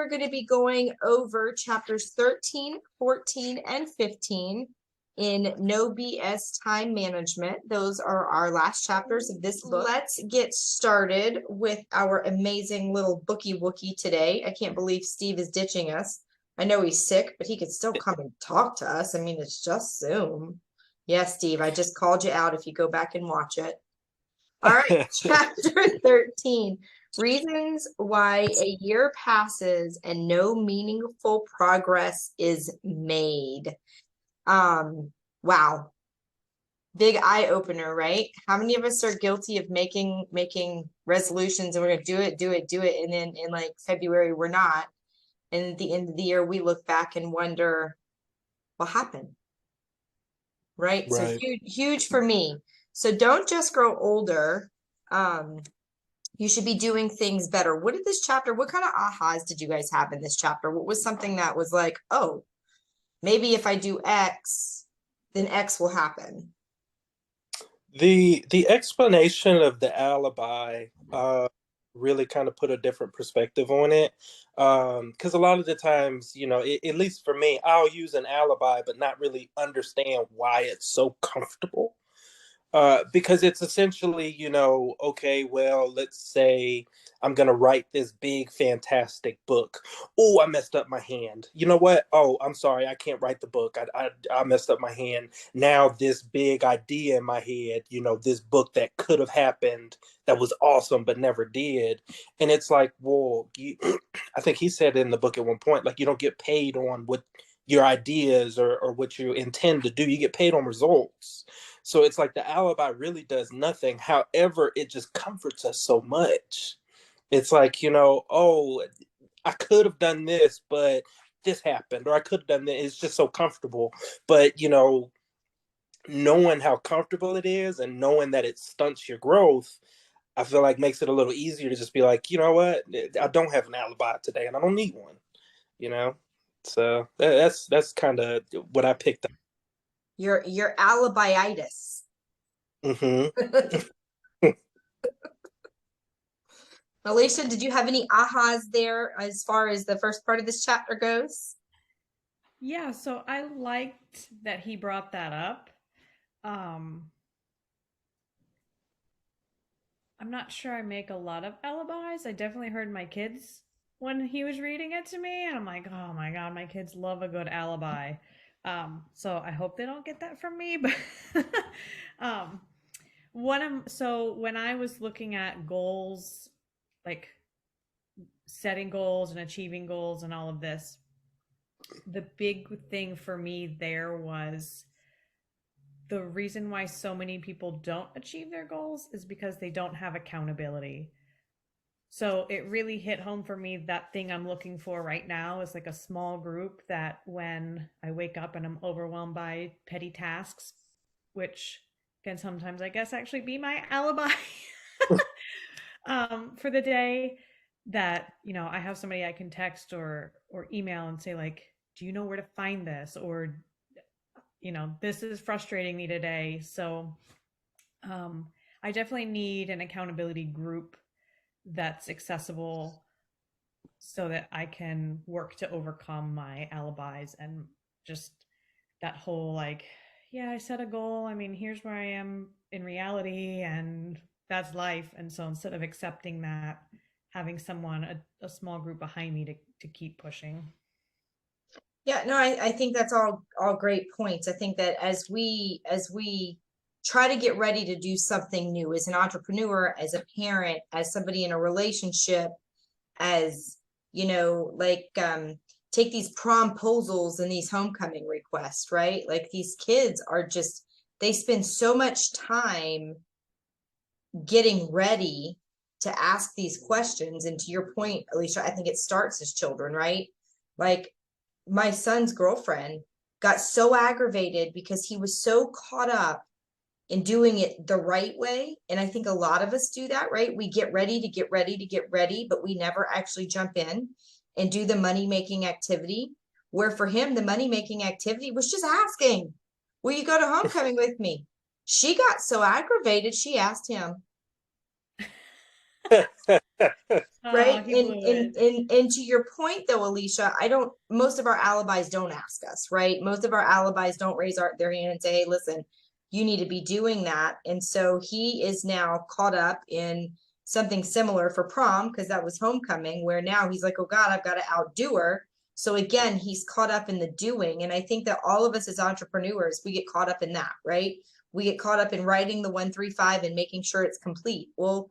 are going to be going over chapters 13, 14, and 15 in No BS Time Management. Those are our last chapters of this book. Let's get started with our amazing little bookie wookie today. I can't believe Steve is ditching us. I know he's sick, but he could still come and talk to us. I mean, it's just Zoom. Yeah, Steve, I just called you out if you go back and watch it. All right, chapter 13. Reasons why a year passes and no meaningful progress is made. Wow. Big eye opener, right? How many of us are guilty of making resolutions and we're gonna do it, and then in like February we're not. And at the end of the year we look back and wonder what happened. Right? So huge for me. So don't just grow older. You should be doing things better. What kind of ahas did you guys have in this chapter? What was something that was like, oh, maybe if I do X, then X will happen? The explanation of the alibi really kind of put a different perspective on it. Because a lot of the times, at least for me, I'll use an alibi, but not really understand why it's so comfortable. Because it's essentially, okay, well, let's say I'm going to write this big, fantastic book. Oh, I messed up my hand. You know what? Oh, I'm sorry. I can't write the book. I messed up my hand. Now this big idea in my head, this book that could have happened that was awesome, but never did. And it's like, well, I think he said in the book at one point, like, you don't get paid on what your ideas or what you intend to do. You get paid on results. So it's like the alibi really does nothing. However, it just comforts us so much. It's like, oh, I could have done this, but this happened, or I could have done this. It's just so comfortable. But, knowing how comfortable it is and knowing that it stunts your growth, I feel like makes it a little easier to just be like, you know what? I don't have an alibi today and I don't need one, So that's kind of what I picked up. Your alibi-itis. Mm-hmm. Alicia, did you have any ahas there as far as the first part of this chapter goes? Yeah, so I liked that he brought that up. I'm not sure I make a lot of alibis. I definitely heard my kids when he was reading it to me, and I'm like, oh my god, my kids love a good alibi. So I hope they don't get that from me. But when I was looking at goals, like setting goals and achieving goals and all of this, the big thing for me there was the reason why so many people don't achieve their goals is because they don't have accountability. So it really hit home for me. That thing I'm looking for right now is like a small group that when I wake up and I'm overwhelmed by petty tasks, which can sometimes, I guess, actually be my alibi for the day, that, I have somebody I can text or email and say like, do you know where to find this? Or, this is frustrating me today. So I definitely need an accountability group that's accessible so that I can work to overcome my alibis and just that whole like, yeah, I set a goal. I mean, here's where I am in reality and that's life. And so instead of accepting that, having someone, a small group behind me to keep pushing. Yeah, no, I think that's all great points. I think that as we try to get ready to do something new as an entrepreneur, as a parent, as somebody in a relationship, as take these promposals and these homecoming requests, right? Like these kids are just, they spend so much time getting ready to ask these questions. And to your point, Alicia, I think it starts as children, right? Like my son's girlfriend got so aggravated because he was so caught up in doing it the right way. And I think a lot of us do that, right? We get ready to get ready to get ready, but we never actually jump in and do the money-making activity. Where for him, the money-making activity was just asking, will you go to homecoming with me? She got so aggravated, she asked him. Oh, right? he blew it. And to your point though, Alicia, most of our alibis don't ask us, right? Most of our alibis don't raise their hand and say, hey, listen, you need to be doing that. And so he is now caught up in something similar for prom, because that was homecoming, where now he's like, oh God, I've got to outdo her. So again, he's caught up in the doing. And I think that all of us as entrepreneurs, we get caught up in that, right? We get caught up in writing the 135 and making sure it's complete. Well,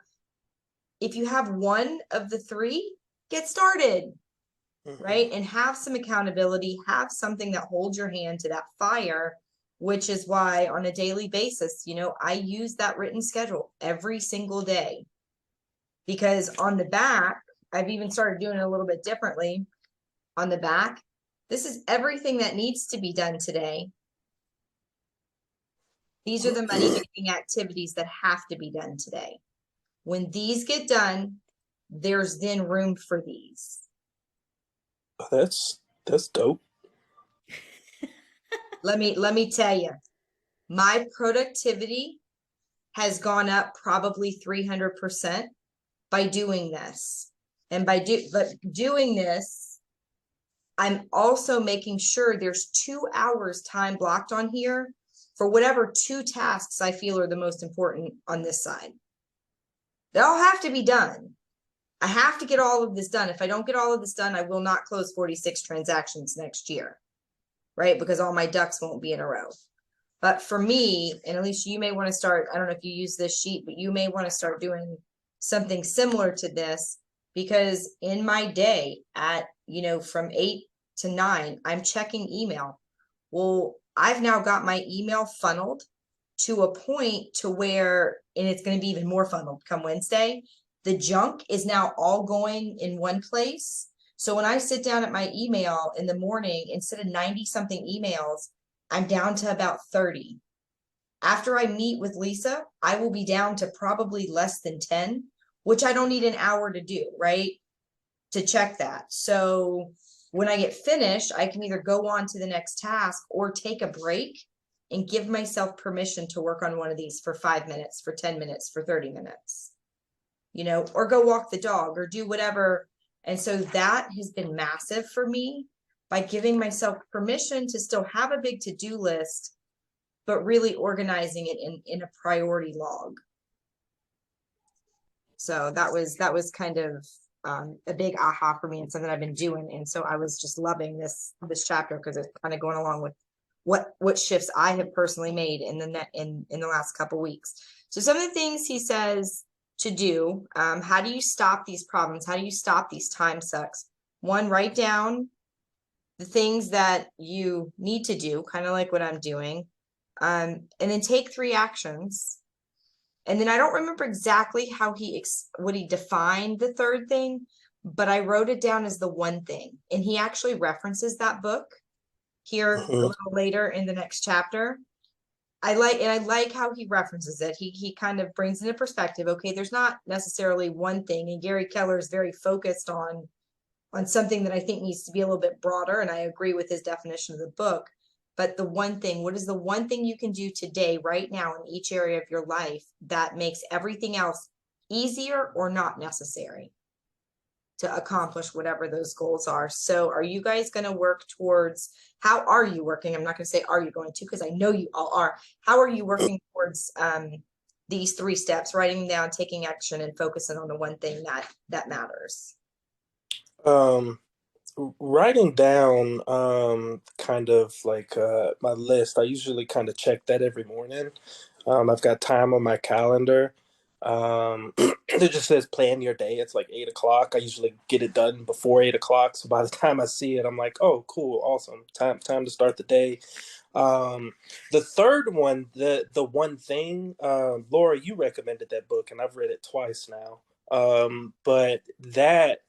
if you have one of the three, get started, right? And have some accountability, have something that holds your hand to that fire, which is why on a daily basis, I use that written schedule every single day. Because on the back, I've even started doing it a little bit differently. On the back, this is everything that needs to be done today. These are the money making activities that have to be done today. When these get done, there's then room for these. That's dope. Let me tell you, my productivity has gone up probably 300% by doing this. And but doing this, I'm also making sure there's 2 hours time blocked on here for whatever 2 tasks I feel are the most important on this side. They all have to be done. I have to get all of this done. If I don't get all of this done, I will not close 46 transactions next year, right? Because all my ducks won't be in a row. But for me, and at least you may want to start, I don't know if you use this sheet, but you may want to start doing something similar to this, because in my day at, from 8 to 9, I'm checking email. Well, I've now got my email funneled to a point to where, and it's going to be even more funneled come Wednesday. The junk is now all going in one place. So when I sit down at my email in the morning, instead of 90 something emails, I'm down to about 30. After I meet with Lisa, I will be down to probably less than 10, which I don't need an hour to do, right? To check that. So when I get finished, I can either go on to the next task or take a break and give myself permission to work on one of these for 5 minutes, for 10 minutes, for 30 minutes, or go walk the dog or do whatever. And so that has been massive for me, by giving myself permission to still have a big to-do list, but really organizing it in a priority log. So that was kind of a big aha for me, and something I've been doing. And so I was just loving this chapter, because it's kind of going along with what shifts I have personally made in the last couple weeks. So some of the things he says to do, how do you stop these problems? How do you stop these time sucks? One, write down the things that you need to do, kind of like what I'm doing, and then take 3 actions. And then I don't remember exactly how what he defined the third thing, but I wrote it down as the one thing. And he actually references that book here a little later in the next chapter. I like how he references it. He kind of brings into perspective, okay, there's not necessarily one thing. And Gary Keller is very focused on something that I think needs to be a little bit broader. And I agree with his definition of the book. But the one thing, what is the one thing you can do today, right now, in each area of your life that makes everything else easier or not necessary to accomplish whatever those goals are? So are you guys going to work towards, how are you working? I'm not going to say, are you going to, because I know you all are. How are you working towards these 3 steps, writing down, taking action, and focusing on the one thing that matters? Writing down kind of like my list. I usually kind of check that every morning. I've got time on my calendar. It just says plan your day. It's like 8 o'clock. I usually get it done before 8 o'clock. So by the time I see it, I'm like, oh, cool, awesome. Time to start the day. The third one, the one thing, Laura, you recommended that book, and I've read it twice now. But that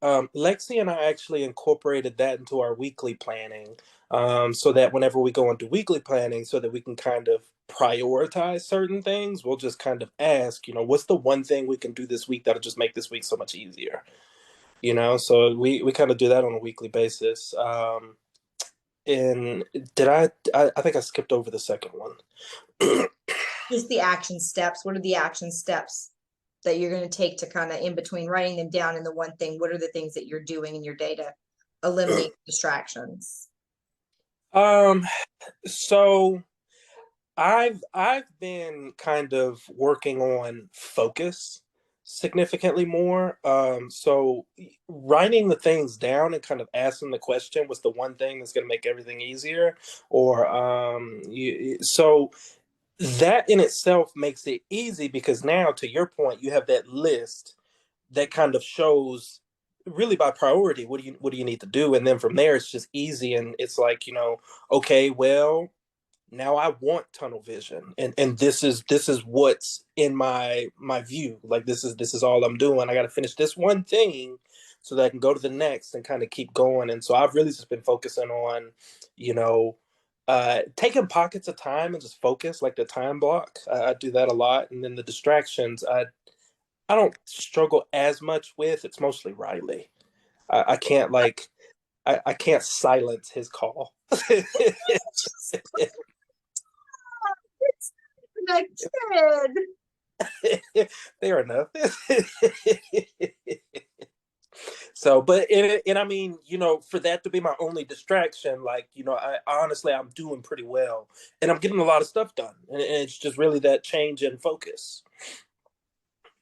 Lexi and I actually incorporated that into our weekly planning, so that whenever we go into weekly planning, so that we can kind of prioritize certain things, we'll just kind of ask, what's the one thing we can do this week that'll just make this week so much easier? So we kind of do that on a weekly basis. And I think I skipped over the second one. Just the action steps. What are the action steps that you're going to take to kind of in between writing them down and the one thing? What are the things that you're doing in your day to eliminate distractions? So I've been kind of working on focus significantly more. So writing the things down and kind of asking the question was the one thing that's going to make everything easier. Or so that in itself makes it easy because now, to your point, you have that list that kind of shows really by priority what do you need to do, and then from there it's just easy, and it's like, okay, well, now I want tunnel vision, and this is what's in my view. Like this is all I'm doing. I got to finish this one thing so that I can go to the next and kind of keep going. And so I've really just been focusing on, you know, taking pockets of time and just focus, like the time block. I do that a lot, and then the distractions I don't struggle as much with. It's mostly Riley. I can't like I can't silence his call. It's my kid. Fair enough. So, but and I mean, for that to be my only distraction, like, I honestly, I'm doing pretty well, and I'm getting a lot of stuff done, and it's just really that change in focus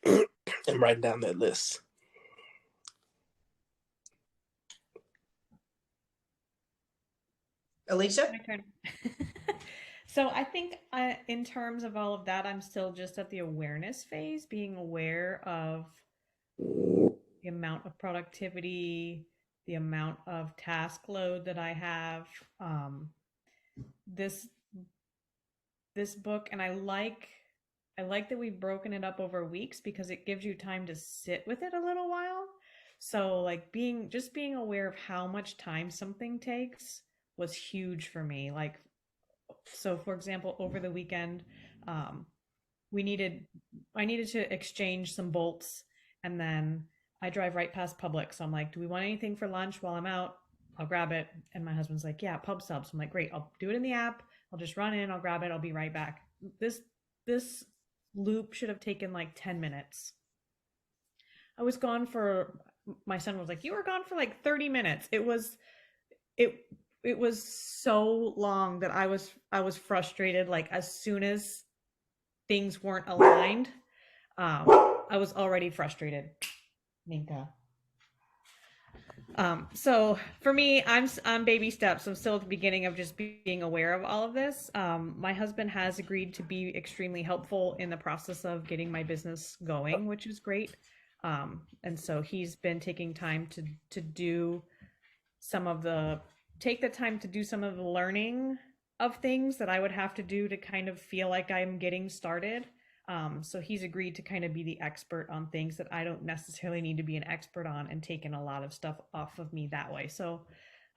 and writing down that list. Alicia? My turn. So I think in terms of all of that, I'm still just at the awareness phase, being aware of the amount of productivity, the amount of task load that I have. This book, and I like that we've broken it up over weeks because it gives you time to sit with it a little while. So like being aware of how much time something takes was huge for me. Like, so for example, over the weekend, um, I needed to exchange some bolts, and then I drive right past Publix. So I'm like, do we want anything for lunch while I'm out? I'll grab it. And my husband's like, yeah, pub subs. I'm like, great, I'll do it in the app. I'll just run in, I'll grab it, I'll be right back. This loop should have taken like 10 minutes. I was gone for, my son was like, you were gone for like 30 minutes. It was so long that I was frustrated. Like as soon as things weren't aligned, I was already frustrated. Minka. So for me, I'm baby steps. I'm still at the beginning of just being aware of all of this. My husband has agreed to be extremely helpful in the process of getting my business going, which is great. And so he's been taking time to do take the time to do some of the learning of things that I would have to do to kind of feel like I'm getting started. So he's agreed to kind of be the expert on things that I don't necessarily need to be an expert on, and taken a lot of stuff off of me that way. So,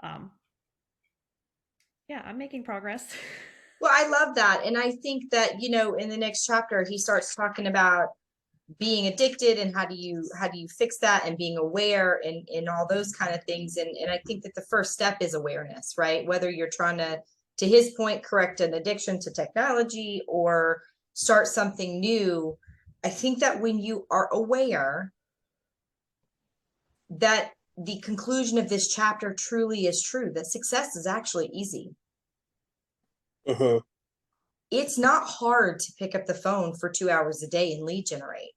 yeah, I'm making progress. Well, I love that. And I think that, in the next chapter, he starts talking about being addicted and how do you fix that, and being aware and all those kind of things. And I think that the first step is awareness, right? Whether you're trying to his point, correct an addiction to technology or start something new. I think that when you are aware, that the conclusion of this chapter truly is true, that success is actually easy. Mm-hmm. It's not hard to pick up the phone for 2 hours a day and lead generate.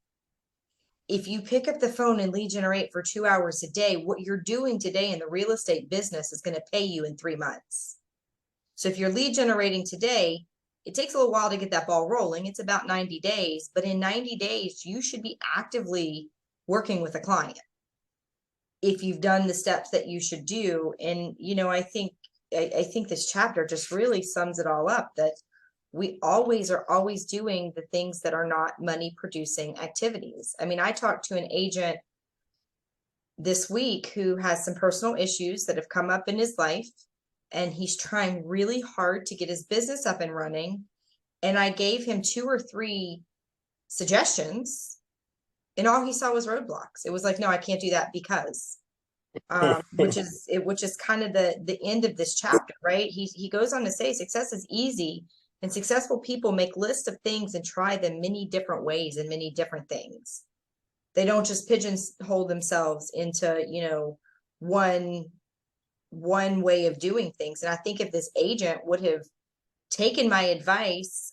If you pick up the phone and lead generate for 2 hours a day, what you're doing today in the real estate business is going to pay you in 3 months. So if you're lead generating today, it takes a little while to get that ball rolling. It's about 90 days, but in 90 days, you should be actively working with a client if you've done the steps that you should do. And, I think this chapter just really sums it all up, that we are always doing the things that are not money producing activities. I mean, I talked to an agent this week who has some personal issues that have come up in his life, and he's trying really hard to get his business up and running. And I gave him 2 or 3 suggestions, and all he saw was roadblocks. It was like, no, I can't do that because, which is kind of the end of this chapter, right? He goes on to say success is easy, and successful people make lists of things and try them many different ways and many different things. They don't just pigeonhole themselves into, you know, one way of doing things. And I think if this agent would have taken my advice,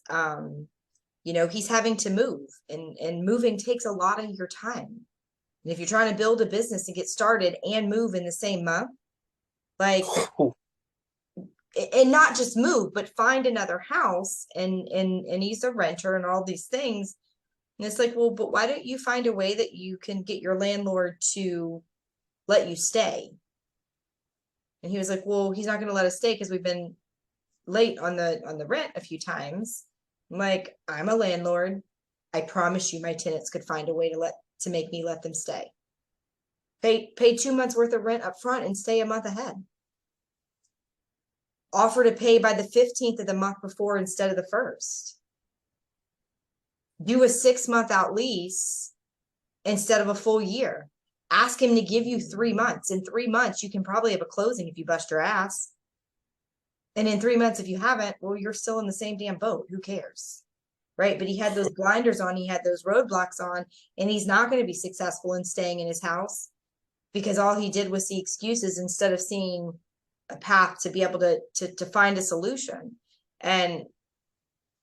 you know, he's having to move, and moving takes a lot of your time. And if you're trying to build a business and get started and move in the same month, like, and not just move, but find another house, and he's a renter and all these things. And it's like, well, but why don't you find a way that you can get your landlord to let you stay? And he was like, well, he's not going to let us stay because we've been late on the rent a few times. I'm like, I'm a landlord. I promise you my tenants could find a way to make me let them stay. Pay 2 months worth of rent up front and stay a month ahead. Offer to pay by the 15th of the month before instead of the 1st. Do a 6-month out lease instead of a full year. Ask him to give you 3 months. In 3 months, you can probably have a closing if you bust your ass. And in 3 months, if you haven't, well, you're still in the same damn boat. Who cares? Right? But he had those blinders on, he had those roadblocks on, and he's not going to be successful in staying in his house because all he did was see excuses instead of seeing a path to be able to find a solution. And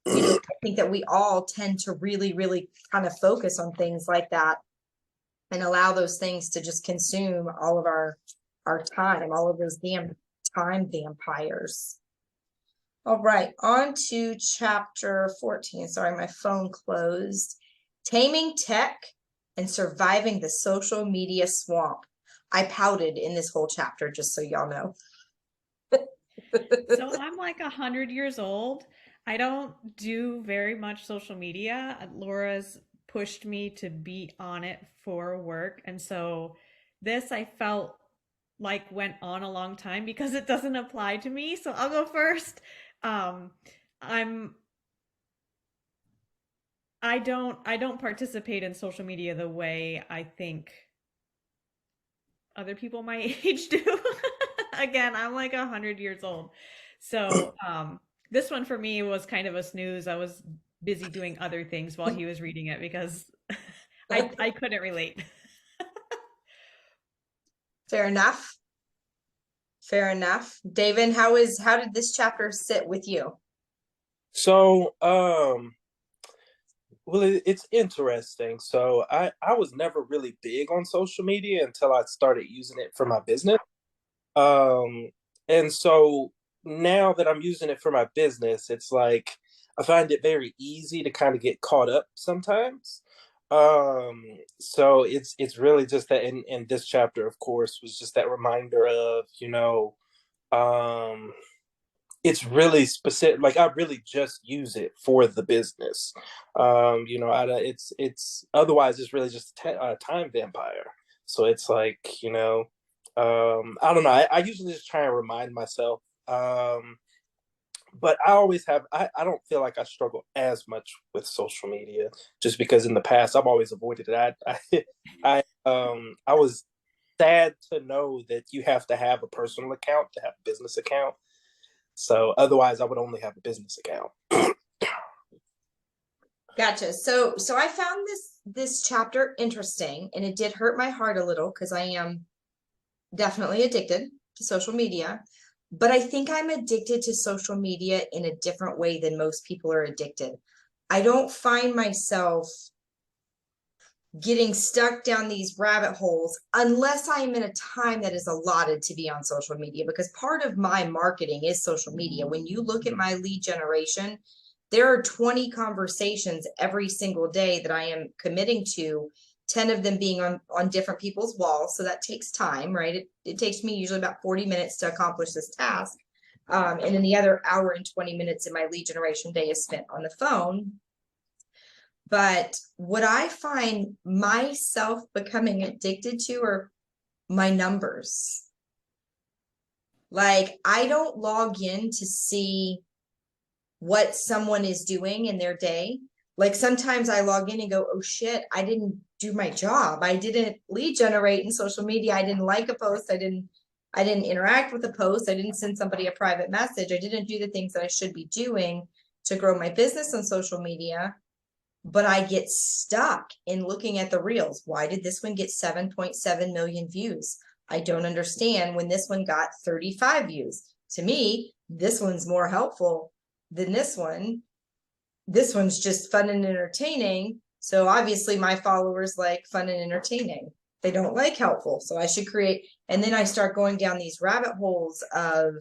you know, I think that we all tend to really, really kind of focus on things like that and allow those things to just consume all of our time, all of those damn time vampires. All right, on to chapter 14. Sorry, my phone closed. Taming tech and surviving the social media swamp. I pouted in this whole chapter, just so y'all know. So I'm like 100 years old. I don't do very much social media. Laura's pushed me to be on it for work. And so this I felt like went on a long time because it doesn't apply to me. So I'll go first. I don't participate in social media the way I think other people my age do. Again, I'm like 100 years old. So this one for me was kind of a snooze. I was busy doing other things while he was reading it because I couldn't relate. Fair enough. Fair enough. David, how did this chapter sit with you? So, well, it's interesting. So I was never really big on social media until I started using it for my business. And so now that I'm using it for my business, it's like I find it very easy to kind of get caught up sometimes. So it's really just that in this chapter, of course, was just that reminder of, you know, it's really specific. Like I really just use it for the business. You know, it's otherwise it's really just a time vampire. So it's like, you know, I don't know. I usually just try and remind myself. But I always have. I don't feel like I struggle as much with social media just because in the past I've always avoided it. I was sad to know that you have to have a personal account to have a business account. So otherwise, I would only have a business account. Gotcha. So I found this chapter interesting, and it did hurt my heart a little because I am definitely addicted to social media, but I think I'm addicted to social media in a different way than most people are addicted. I don't find myself getting stuck down these rabbit holes unless I'm in a time that is allotted to be on social media, because part of my marketing is social media. When you look at my lead generation, there are 20 conversations every single day that I am committing to, 10 of them being on different people's walls. So that takes time, right? It takes me usually about 40 minutes to accomplish this task. And then the other hour and 20 minutes in my lead generation day is spent on the phone. But what I find myself becoming addicted to are my numbers. Like, I don't log in to see what someone is doing in their day. Like, sometimes I log in and go, oh shit, I didn't do my job. I didn't lead generate in social media. I didn't like a post. I didn't interact with a post. I didn't send somebody a private message. I didn't do the things that I should be doing to grow my business on social media. but I get stuck in looking at the reels. Why did this one get 7.7 million views? I don't understand when this one got 35 views. To me, this one's more helpful than this one. This one's just fun and entertaining. So obviously my followers like fun and entertaining. They don't like helpful. So I should create, and then I start going down these rabbit holes of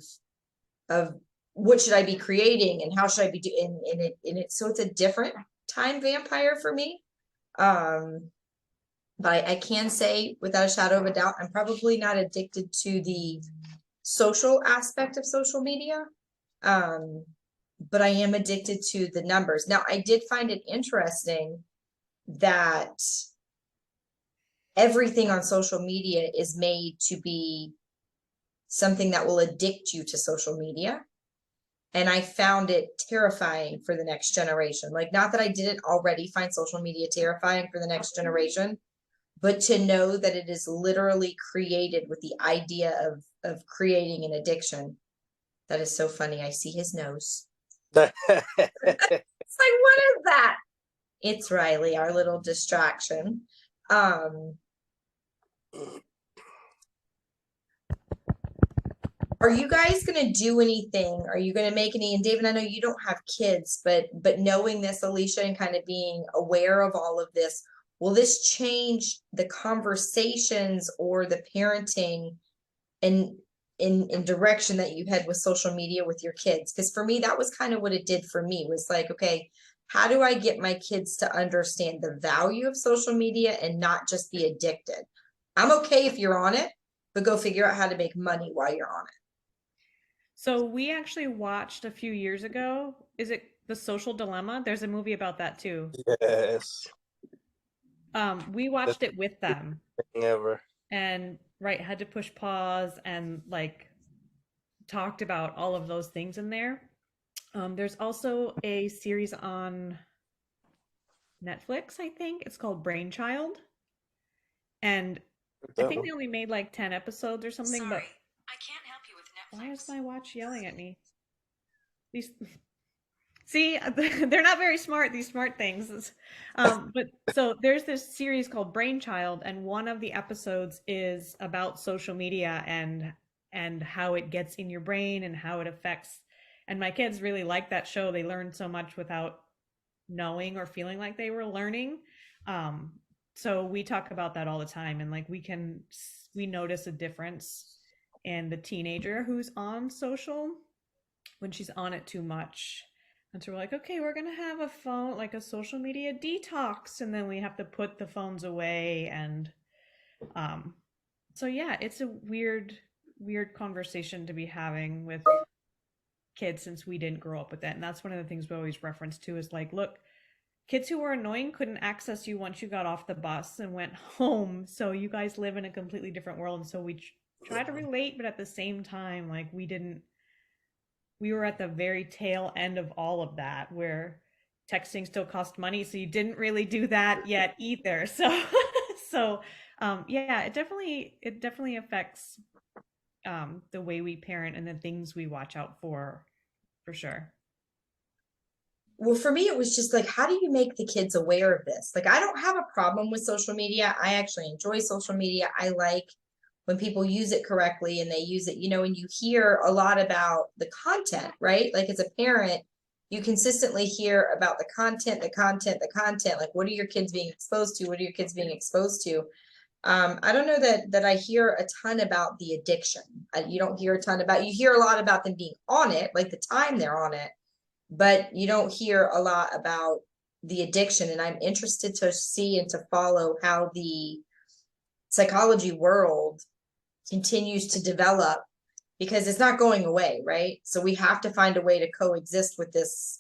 what should I be creating and how should I be doing in it. So it's a different time vampire for me. But I can say without a shadow of a doubt, I'm probably not addicted to the social aspect of social media. But I am addicted to the numbers. Now, I did find it interesting that everything on social media is made to be something that will addict you to social media. And I found it terrifying for the next generation. Like, not that I didn't already find social media terrifying for the next generation, but to know that it is literally created with the idea of creating an addiction. That is so funny. I see his nose. It's like, what is that? It's Riley, our little distraction. Are you guys going to do anything? Are you going to make any? And David, I know you don't have kids, but knowing this, Alicia, and kind of being aware of all of this, will this change the conversations or the parenting in direction that you had with social media with your kids? Because for me, that was kind of what it did for me, was like, okay, how do I get my kids to understand the value of social media and not just be addicted? I'm okay if you're on it, but go figure out how to make money while you're on it. So we actually watched a few years ago. Is it The Social Dilemma? There's a movie about that too. Yes. We watched it with them. Ever. And had to push pause and like talked about all of those things in there. There's also a series on Netflix, I think. It's called Brainchild. And I think they only made like 10 episodes or something. Sorry, but I can't help you with Netflix. Why is my watch yelling at me? These see, they're not very smart, these smart things. But so there's this series called Brainchild, and one of the episodes is about social media and how it gets in your brain and how it affects. And my kids really like that show. They learned so much without knowing or feeling like they were learning. So we talk about that all the time, and like we notice a difference in the teenager who's on social when she's on it too much. And so we're like, okay, we're going to have a phone, like a social media detox. And then we have to put the phones away. And so, yeah, it's a weird conversation to be having with kids since we didn't grow up with that. And that's one of the things we always reference to is like, look, kids who were annoying couldn't access you once you got off the bus and went home. So you guys live in a completely different world. And so we try to relate, but at the same time, like we were at the very tail end of all of that where texting still cost money. So you didn't really do that yet either. So, yeah, it definitely affects the way we parent and the things we watch out for sure. Well, for me, it was just like, how do you make the kids aware of this? Like, I don't have a problem with social media. I actually enjoy social media. I like when people use it correctly and they use it, and you hear a lot about the content, right? Like as a parent, you consistently hear about the content. Like, what are your kids being exposed to? What are your kids being exposed to? I don't know that I hear a ton about the addiction. You don't hear a ton about, you hear a lot about them being on it, like the time they're on it, but you don't hear a lot about the addiction. And I'm interested to see and to follow how the psychology world continues to develop, because it's not going away, right? So we have to find a way to coexist with this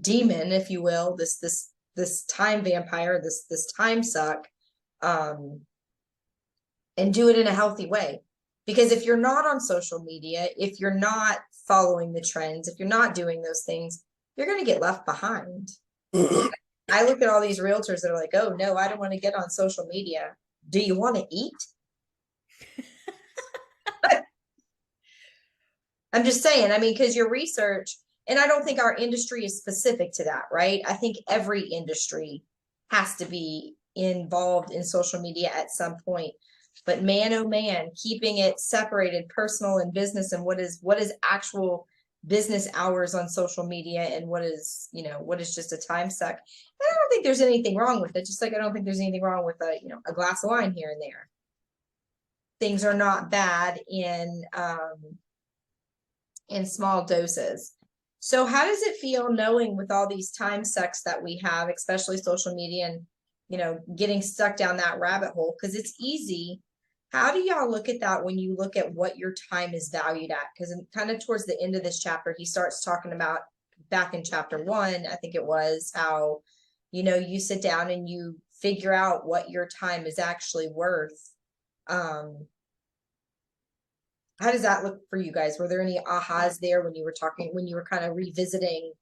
demon, if you will, this time vampire, this time suck, and do it in a healthy way. Because if you're not on social media, if you're not following the trends, if you're not doing those things, you're going to get left behind. I look at all these realtors that are like, oh no, I don't want to get on social media. Do you want to eat? I'm just saying, I mean, because your research, and I don't think our industry is specific to that, right? I think every industry has to be involved in social media at some point. But man, oh man, keeping it separated, personal and business, and what is actual business hours on social media, and what is, you know, what is just a time suck. And I don't think there's anything wrong with it. Just like I don't think there's anything wrong with a, you know, a glass of wine here and there. Things are not bad in small doses. So how does it feel knowing with all these time sucks that we have, especially social media, and, you know, getting stuck down that rabbit hole? Because it's easy. How do y'all look at that when you look at what your time is valued at? Because kind of towards the end of this chapter, he starts talking about, back in chapter 1, I think it was, how, you know, you sit down and you figure out what your time is actually worth. How does that look for you guys? Were there any ahas there when you were talking, when you were kind of revisiting,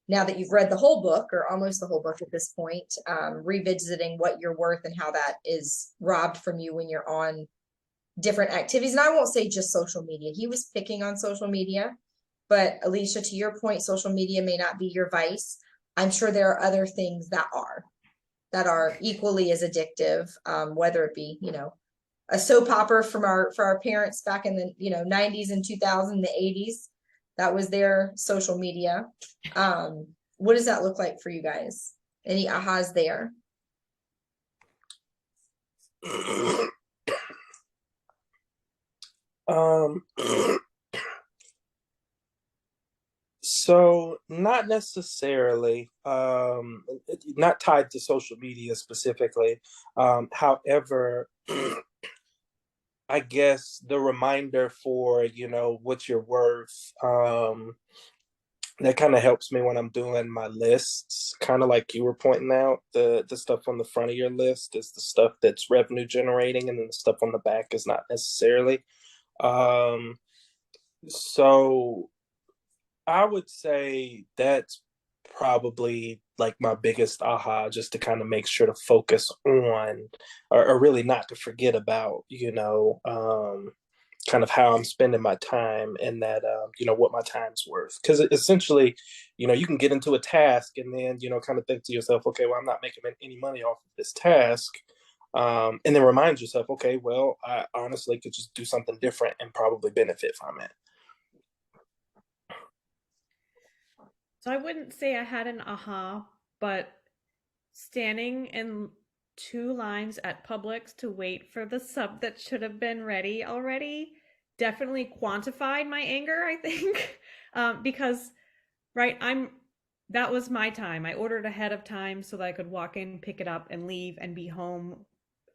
now that you've read the whole book, or almost the whole book at this point, revisiting what you're worth and how that is robbed from you when you're on different activities? And I won't say just social media. He was picking on social media, but Alicia, to your point, social media may not be your vice. I'm sure there are other things that are equally as addictive, whether it be, you know, a soap opera from for our parents back in the, you know, 90s and 2000, the 80s. That was their social media. What does that look like for you guys? Any ahas there? So not necessarily, not tied to social media specifically. However, I guess the reminder for, you know, what you're worth, that kind of helps me when I'm doing my lists, kind of like you were pointing out. The stuff on the front of your list is the stuff that's revenue generating, and then the stuff on the back is not necessarily. So I would say that's probably like my biggest aha, just to kind of make sure to focus on, or really not to forget about, you know, kind of how I'm spending my time, and that, you know, what my time's worth. Because essentially, you know, you can get into a task and then, you know, kind of think to yourself, okay, well, I'm not making any money off of this task. And then remind yourself, okay, well, I honestly could just do something different and probably benefit from it. So I wouldn't say I had an aha, but standing in 2 lines at Publix to wait for the sub that should have been ready already definitely quantified my anger, I think. Because, right, that was my time. I ordered ahead of time so that I could walk in, pick it up, and leave and be home,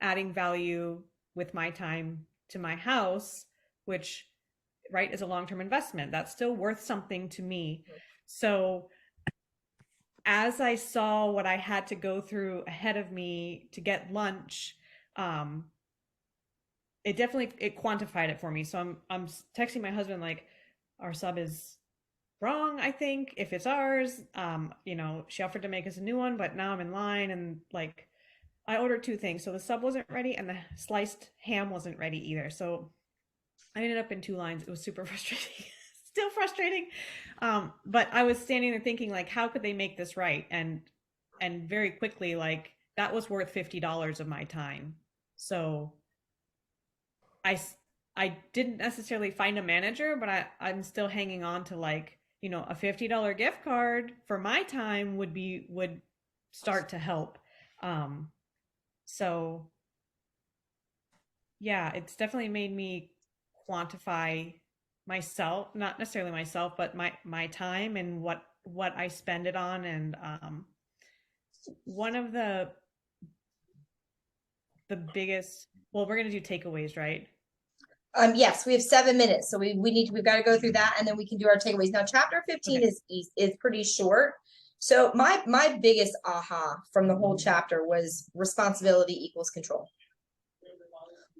adding value with my time to my house, which, right, is a long-term investment. That's still worth something to me. So as I saw what I had to go through ahead of me to get lunch, it quantified it for me. So I'm texting my husband like, our sub is wrong, I think, if it's ours. You know, she offered to make us a new one, but now I'm in line, and like, I ordered 2 things. So the sub wasn't ready and the sliced ham wasn't ready either. So I ended up in 2 lines. It was super frustrating. Still frustrating. But I was standing there thinking, like, how could they make this right? And very quickly, like, that was worth $50 of my time. So I didn't necessarily find a manager, but I'm still hanging on to, like, you know, a $50 gift card for my time would start to help. So yeah, it's definitely made me quantify myself, not necessarily myself, but my time and what I spend it on. And one of the biggest, well, we're going to do takeaways, right? Yes, we have 7 minutes, so we've got to go through that, and then we can do our takeaways. Now, chapter 15 Okay. is pretty short. So my biggest aha from the whole chapter was responsibility equals control.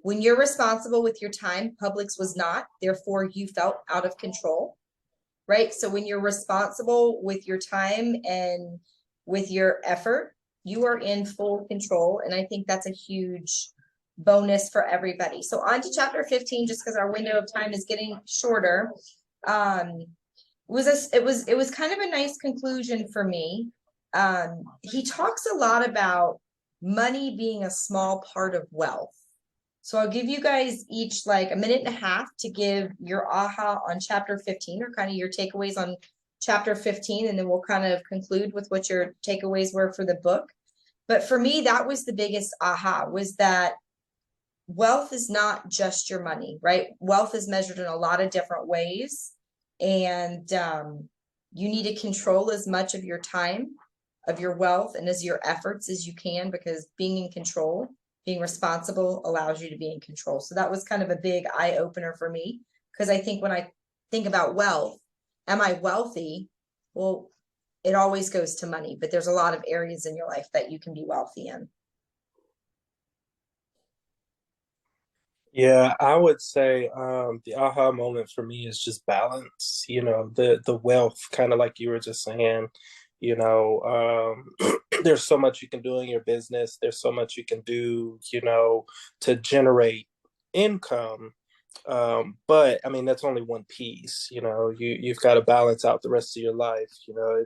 When you're responsible with your time, Publix was not, therefore you felt out of control, right? So when you're responsible with your time and with your effort, you are in full control. And I think that's a huge bonus for everybody. So on to chapter 15, just because our window of time is getting shorter. it was kind of a nice conclusion for me. He talks a lot about money being a small part of wealth. So I'll give you guys each like a minute and a half to give your aha on chapter 15, or kind of your takeaways on chapter 15, and then we'll kind of conclude with what your takeaways were for the book. But for me, that was the biggest aha, was that wealth is not just your money, right? Wealth is measured in a lot of different ways. And you need to control as much of your time, of your wealth, and as your efforts as you can, because being in control, being responsible allows you to be in control. So that was kind of a big eye opener for me, because I think when I think about wealth, am I wealthy? Well, it always goes to money, but there's a lot of areas in your life that you can be wealthy in. Yeah, I would say the aha moment for me is just balance. You know, the wealth, kind of like you were just saying. You know, there's so much you can do in your business. There's so much you can do, you know, to generate income. But I mean, that's only one piece. You know, you've got to balance out the rest of your life. You know,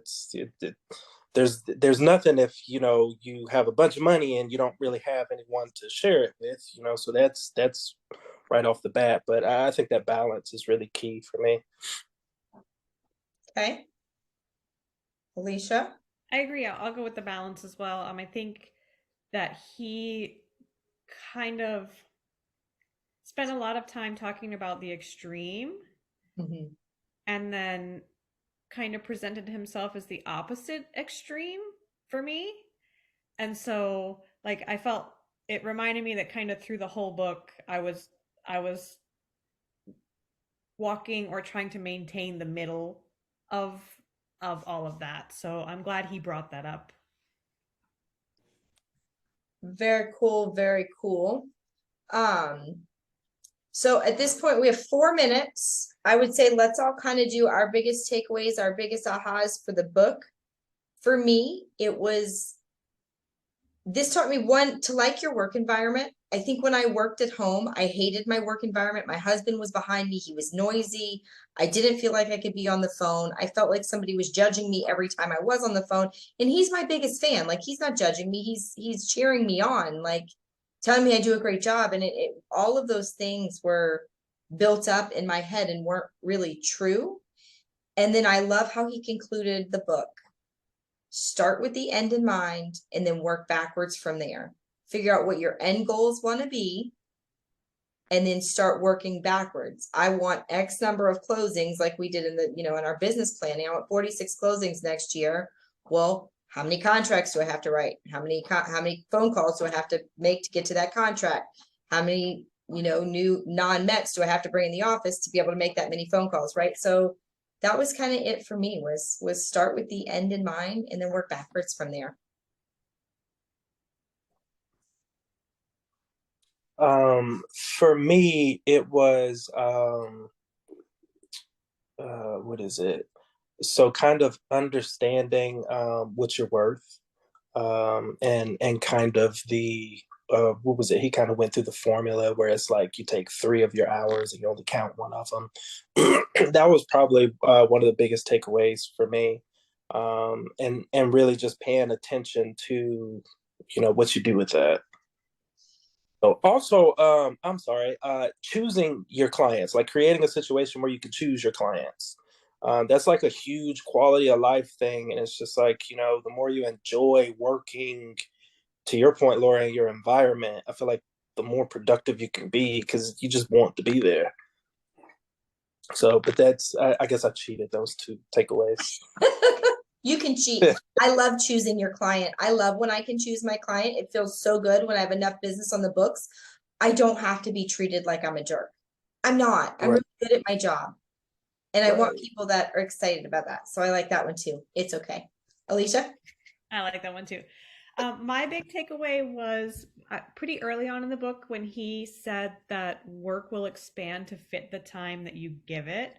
there's nothing if, you know, you have a bunch of money and you don't really have anyone to share it with, you know. So that's right off the bat. But I think that balance is really key for me. Okay. Alicia? I agree. I'll go with the balance as well. I think that he kind of spent a lot of time talking about the extreme, Mm-hmm. and then kind of presented himself as the opposite extreme for me. And so like I felt it reminded me that kind of through the whole book I was walking or trying to maintain the middle of all of that. So I'm glad he brought that up. Very cool, very cool. So at this point we have 4 minutes. I would say let's all kind of do our biggest takeaways, our biggest ahas for the book. For me, this taught me, one, to like your work environment. I think when I worked at home, I hated my work environment. My husband was behind me. He was noisy. I didn't feel like I could be on the phone. I felt like somebody was judging me every time I was on the phone. And he's my biggest fan. Like, he's not judging me. He's cheering me on, like telling me I do a great job. And all of those things were built up in my head and weren't really true. And then I love how he concluded the book. Start with the end in mind and then work backwards from there. Figure out what your end goals want to be and then start working backwards. I want X number of closings, like we did in in our business planning. I want 46 closings next year. Well, how many contracts do I have to write? How many phone calls do I have to make to get to that contract? How many, new non-Mets do I have to bring in the office to be able to make that many phone calls, right? So that was kind of it for me, was start with the end in mind and then work backwards from there. For me, it was what is it? So kind of understanding what you're worth, and kind of the what was it? He kind of went through the formula where it's like you take 3 of your hours and you only count one of them. That was probably one of the biggest takeaways for me, and really just paying attention to, you know, what you do with that. So also, I'm sorry, choosing your clients, like creating a situation where you can choose your clients. That's like a huge quality of life thing. And it's just like, you know, the more you enjoy working, to your point, Laura, in your environment, I feel like the more productive you can be because you just want to be there. So, but I guess I cheated those two takeaways. You can cheat. I love choosing your client. I love when I can choose my client. It feels so good when I have enough business on the books. I don't have to be treated like I'm a jerk. I'm not. I'm Right. really good at my job. And I want Right. people that are excited about that. So I like that one too. It's okay. Alicia? I like that one too. My big takeaway was pretty early on in the book when he said that work will expand to fit the time that you give it.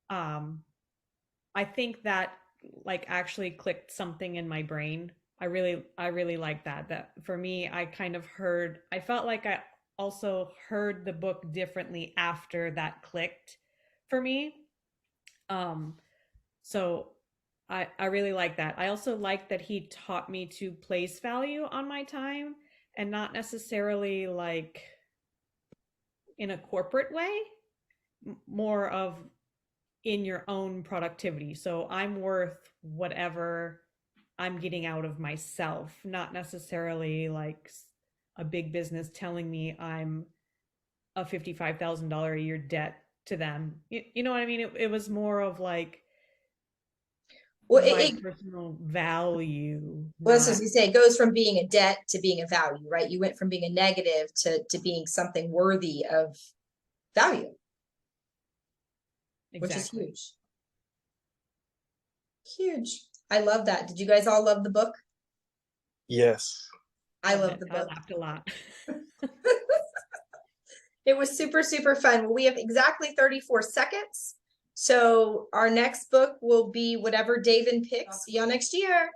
Um, I think that like actually clicked something in my brain. I really like that. That for me, I felt like I also heard the book differently after that clicked for me. Um, So I really like that. I also like that he taught me to place value on my time, and not necessarily like in a corporate way, more of in your own productivity. So I'm worth whatever I'm getting out of myself, not necessarily like a big business telling me I'm a $55,000 a year debt to them. You know what I mean? It was more of like Well, my personal value, well, as not you say, it goes from being a debt to being a value, right? You went from being a negative to being something worthy of value, which is exactly. huge. Huge. I love that. Did you guys all love the book? Yes. I Loved love it. the I book. laughed a lot. It was super, super fun. Well, we have exactly 34 seconds. So our next book will be whatever David picks. See y'all next year.